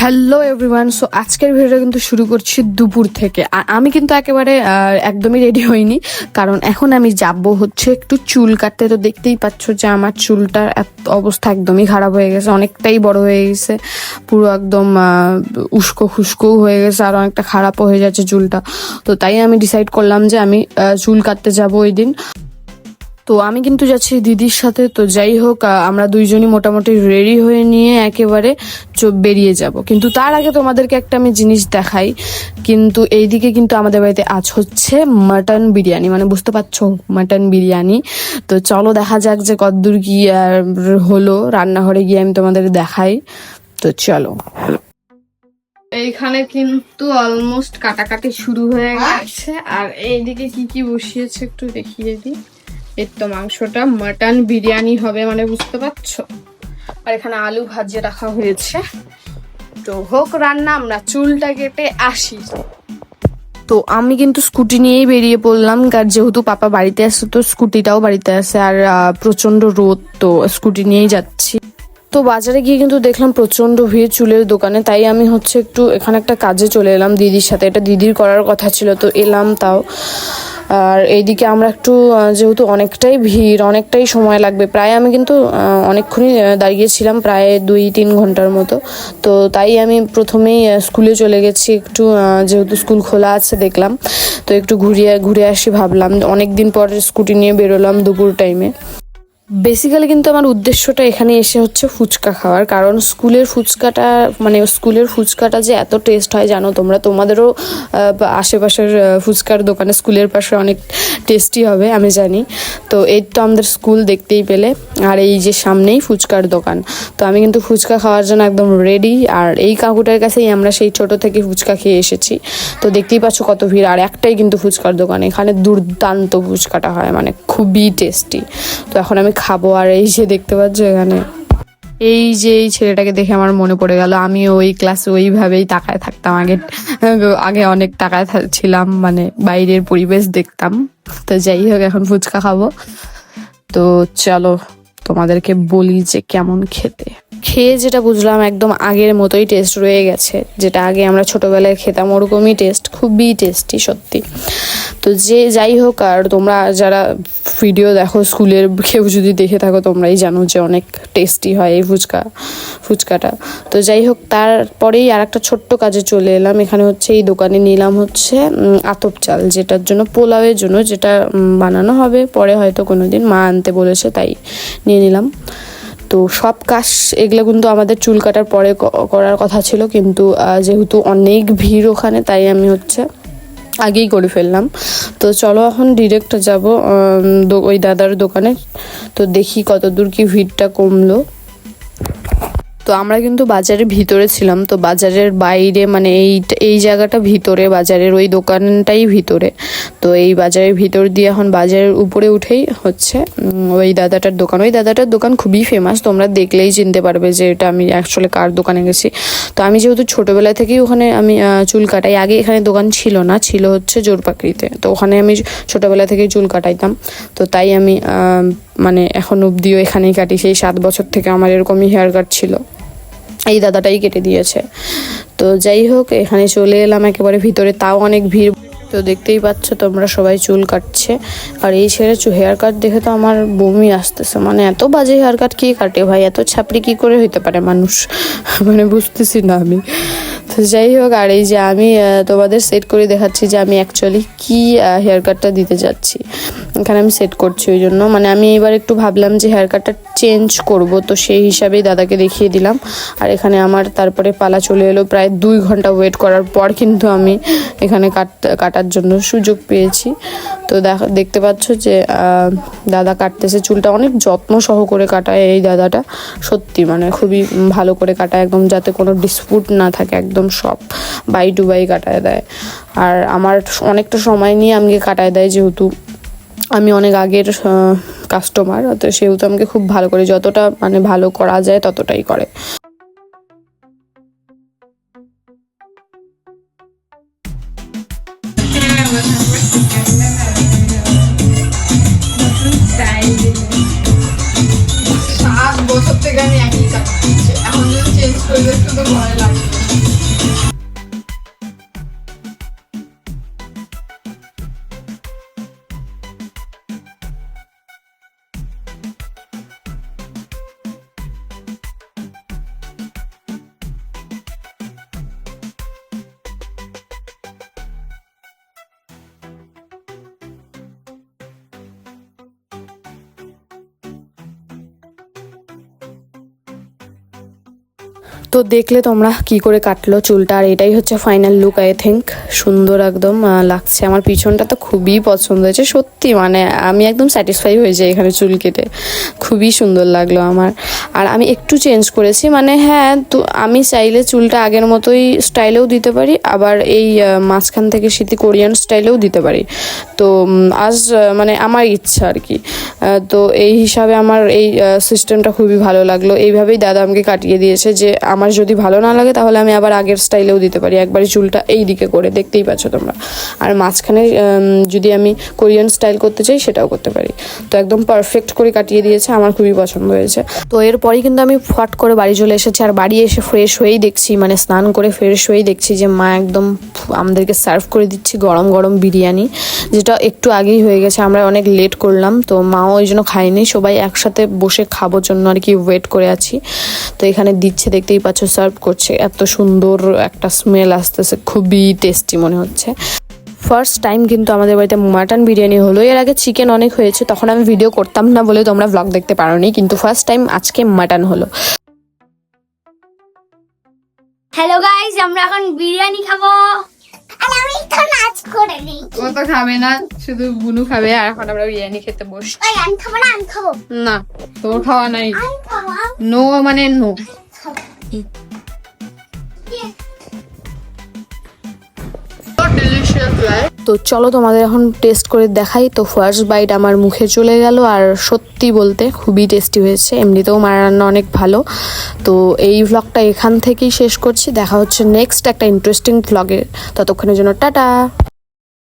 Hello everyone. So আজকের ভিডিওটা কিন্তু শুরু করছি দুপুর থেকে। আর আমি কিন্তু একেবারে একদমই রেডি হইনি, কারণ এখন আমি যাব হচ্ছে একটু চুল কাটতে। তো দেখতেই পাচ্ছ যে আমার চুলটার অবস্থা একদমই খারাপ হয়ে গেছে, অনেকটাই বড় হয়ে গেছে, পুরো একদম উস্কো খুস্কোও হয়ে গেছে, আর অনেকটা খারাপও হয়ে যাচ্ছে চুলটা। তো তাই আমি ডিসাইড করলাম যে আমি চুল কাটতে যাব ওই দিন। তো আমি কিন্তু যাচ্ছি দিদির সাথে। তো যাই হোক, আমরা দুইজনই মোটামুটি রেডি হয়ে নিয়ে একেবারে বেরিয়ে যাব। কিন্তু তার আগে তোমাদেরকে একটা আমি জিনিস দেখাই। কিন্তু এইদিকে কিন্তু আমাদের বাড়িতে আজ হচ্ছে মাটন বিরিয়ানি, মানে বুঝতে পারছো, মাটন বিরিয়ানি। তো চলো দেখা যাক যে কতদূর কি হলো। রান্নাঘরে গিয়ে আমি তোমাদের দেখাই। তো চলো। এইখানে কিন্তু অলমোস্ট কাটাকাটি শুরু হয়ে গেছে। আর এইদিকে কি কি বসিয়েছে একটু দেখিয়ে দিই। এর তো মাংসটা মাটন বিরিয়ানি হবে, মানে বুঝতে পারছো। আর এখানে আলু ভাজিয়ে রাখা হয়েছে। তো হোক রান্না, আমরা চুলটা কেটে আসি। তো আমি কিন্তু স্কুটি নিয়েই বেরিয়ে পড়লাম, কারণ যেহেতু পাপা বাড়িতে আসছে তো স্কুটিটাও বাড়িতে আছে। আর প্রচন্ড রোদ, তো স্কুটি নিয়েই যাচ্ছি। তো বাজারে গিয়ে কিন্তু দেখলাম প্রচন্ড ভিড় চুলের দোকানে। তাই আমি হচ্ছে একটু এখানে একটা কাজে চলে এলাম দিদির সাথে। এটা দিদির করার কথা ছিল, তো এলাম তাও। আর এইদিকে আমরা একটু, যেহেতু অনেকটাই ভিড়, অনেকটাই সময় লাগবে, প্রায় আমি কিন্তু অনেকক্ষণই দাঁড়িয়েছিলাম, প্রায় 2-3 ঘন্টার মতো। তো তাই আমি প্রথমেই স্কুলে চলে গেছি একটু, যেহেতু স্কুল খোলা আছে দেখলাম, তো একটু ঘুরে আসি ভাবলাম। অনেক দিন পর স্কুটি নিয়ে বেরোলাম দুপুর টাইমে। বেসিক্যালি কিন্তু আমার উদ্দেশ্যটা এখানে এসে হচ্ছে ফুচকা খাওয়ার, কারণ স্কুলের ফুচকাটা যে এত টেস্ট হয় জানো তোমরা। তোমাদেরও আশেপাশের ফুচকার দোকানে স্কুলের পাশে অনেক টেস্টি হবে আমি জানি। তো এই তো আমাদের স্কুল দেখতেই পেলে, আর এই যে সামনেই ফুচকার দোকান। তো আমি কিন্তু ফুচকা খাওয়ার জন্য একদম রেডি। আর এই কাকুটার কাছেই আমরা সেই ছোট থেকে ফুচকা খেয়ে এসেছি। তো দেখতেই পাচ্ছ কত ভিড়। আর একটাই কিন্তু ফুচকার দোকান, এখানে দুর্দান্ত ফুচকাটা হয়, মানে খুবই টেস্টি। তো এখন আমি খাবো। আর এই যে দেখতে পাচ্ছ এখানে এই ছেলেটাকে দেখে আমার মনে পড়ে গেল, আমি ওই ক্লাসে ওইভাবেই তাকায় থাকতাম আগে অনেক তাকায় ছিলাম, মানে বাইরের পরিবেশ দেখতাম। তো যাই হোক, এখন ফুচকা খাবো। তো চলো তোমাদেরকে বলি যে কেমন খেয়ে যেটা বুঝলাম, একদম আগের মতোই টেস্ট রয়ে গেছে, যেটা আগে আমরা ছোটবেলায় খেতাম ওরকমই টেস্ট, খুবই টেস্টি সত্যি। তো যাই হোক, আর তোমরা যারা ভিডিও দেখো স্কুলের, কেউ যদি দেখে থাকো তোমরাই জানো যে অনেক টেস্টি হয় এই ফুচকাটা। তো যাই হোক, তারপরেই আর একটা ছোট্ট কাজে চলে এলাম। এখানে হচ্ছে এই দোকানে নিলাম হচ্ছে আতপ চাল, যেটার জন্য পোলাওয়ের জন্য, যেটা বানানো হবে পরে হয়তো কোনোদিন, মা আনতে বলেছে তাই নিয়ে নিলাম। তো সব কাজ এগুলো কিন্তু আমাদের চুল কাটার পরে করার কথা ছিল, কিন্তু যেহেতু অনেক ভিড় ওখানে, তাই আমি হচ্ছে আগেই করে ফেললাম। তো চলো এখন ডিরেক্ট যাব ওই দাদার দোকানে। তো দেখি কতদূর কি ভিড়টা কমলো। তো আমরা কিন্তু বাজারের ভিতরে ছিলাম, তো বাজারের বাইরে, মানে এই জায়গাটা ভিতরে, বাজারের ওই দোকানটাই ভিতরে। তো এই বাজারের ভিতর দিয়ে এখন বাজারের উপরে উঠেই হচ্ছে ওই দাদাটার দোকান খুবই ফেমাস, তোমরা দেখলেই চিনতে পারবে যে এটা আমি অ্যাকচুয়ালি কার দোকানে গেছি। তো আমি যেহেতু ছোটোবেলা থেকেই ওখানে আমি চুল কাটাই, আগে এখানে দোকান ছিল না, ছিল হচ্ছে জোরপাকড়িতে। তো ওখানে আমি ছোটোবেলা থেকেই চুল কাটাইতাম। তো তাই আমি মানে এখন অবধিও এখানেই কাটি। সেই 7 বছর থেকে আমার এরকমই হেয়ার কাট ছিল, এই দাদাটাই কেটে দিয়েছে। তো যাই হোক, এখানে চলে এলাম একেবারে ভিতরে, তাও অনেক ভিড়। তো দেখতেই পাচ্ছ তোমরা, সবাই চুল কাটছে। আর এই ছেলে হেয়ার কাট দেখে তো আমার বমি আসতেছে, মানে এত বাজে হেয়ার কাট কে কাটে ভাই, এত ছাপড়ি কি করে হইতে পারে মানুষ, মানে বুঝতেছি না আমি। তো যাই হোক, আর এই যে আমি তোমাদের সেট করে দেখাচ্ছি যে আমি অ্যাকচুয়ালি কি হেয়ার কাটটা দিতে যাচ্ছি। এখানে আমি সেট করছি, ওই জন্য মানে আমি এবার একটু ভাবলাম যে হেয়ার কাটটা চেঞ্জ করব, তো সেই হিসাবেই দাদাকে দেখিয়ে দিলাম। আর এখানে আমার তারপরে পালা চলে এলো, প্রায় 2 ঘন্টা ওয়েট করার পর কিন্তু আমি এখানে কাটার জন্য সুযোগ পেয়েছি। তো দেখতে পাচ্ছ যে দাদা কাটতেছে চুলটা, অনেক যত্ন সহকারে কাটায় এই দাদাটা, সত্যি মানে খুবই ভালো করে কাটায়, একদম যাতে কোনো ডিসপুট না থাকে, একদম সব বাই টু বাই কাটায় দেয়। আর আমার অনেকটা সময় নিয়ে আমাকে কাটায় দেয়, যেহেতু আমি অনেক আগের কাস্টমার, তো সেহেতু আমাকে খুব ভালো করে, যতটা মানে ভালো করা যায় ততটাই করে। বছর থেকে আমি একই কাজ করছি, এখন যদি চেঞ্জ করবে একটু তো ভয় লাগবে। তো দেখলে তোমরা কি করে কাটলো চুলটা, আর এটাই হচ্ছে ফাইনাল লুক। আই থিঙ্ক সুন্দর একদম লাগছে। আমার পিছনটা তো খুবই পছন্দ হয়েছে সত্যি, মানে আমি একদম স্যাটিসফাই হয়ে যাই এখানে চুল কেটে, খুবই সুন্দর লাগলো আমার। আর আমি একটু চেঞ্জ করেছি, মানে হ্যাঁ তো আমি চাইলে চুলটা আগের মতোই স্টাইলেও দিতে পারি, আবার এই মাঝখান থেকে শীতি কোরিয়ান স্টাইলেও দিতে পারি। তো আজ মানে আমার ইচ্ছা আর কি। তো এই হিসাবে আমার এই সিস্টেমটা খুবই ভালো লাগলো। এইভাবেই দাদা আমাকে কাটিয়ে দিয়েছে যে আমার যদি ভালো না লাগে তাহলে আমি আবার আগের স্টাইলেও দিতে পারি, একবারে চুলটা এই দিকে করে, দেখতেই পাচ্ছ তোমরা। আর মাঝখানে যদি আমি কোরিয়ান স্টাইল করতে চাই সেটাও করতে পারি। তো একদম পারফেক্ট করে কাটিয়ে দিয়েছে, আমার খুবই পছন্দ হয়েছে। তো এরপরই কিন্তু আমি ফট করে বাড়ি চলে এসেছি। আর বাড়ি এসে ফ্রেশ হয়েই দেখছি, মানে স্নান করে ফ্রেশ হয়েই দেখছি যে মা একদম আমাদেরকে সার্ভ করে দিচ্ছে গরম গরম বিরিয়ানি, যেটা একটু আগেই হয়ে গেছে। আমরা অনেক লেট করলাম, তো মাও ওই জন্য খাইনি, সবাই একসাথে বসে খাবোর জন্য আর কি ওয়েট করে আছি। তো এখানে দিচ্ছে, দেখতেই পাচ্ছ, সার্ভ করছে, এত সুন্দর একটা স্মেল আসতেছে, খুবই টেস্টি মনে হচ্ছে। ফার্স্ট টাইম কিন্তু আমাদের বাড়িতে মাটন বিরিয়ানি হলো। এর আগে চিকেন অনেক হয়েছে, তখন আমি ভিডিও করতাম না বলে তোমরা ব্লগ দেখতে পারোনি, কিন্তু ফার্স্ট টাইম আজকে মাটন হলো। হ্যালো গাইস, আমরা এখন বিরিয়ানি খাবো। আর আমি তো নাচ করে নেই। ও তো খাবে না, শুধু বুনু খাবে। আর এখন আমরা বিরিয়ানি খেতে বসছি। ওই আমি খাবো না, আমি খাবো না, তোর খাওয়া নাই। আমি খাবো নো মানে নো। তো চলো তোমাদের এখন টেস্ট করে দেখাই। তো ফার্স্ট বাইট আমার মুখে চলে গেল, আর সত্যি বলতে খুবই টেস্টি হয়েছে। এমনিতেও মায়ের রান্না অনেক ভালো। তো এই ভ্লগটা এখান থেকেই শেষ করছি, দেখা হচ্ছে নেক্সট একটা ইন্টারেস্টিং ভ্লগে। ততক্ষণের জন্য টাটা।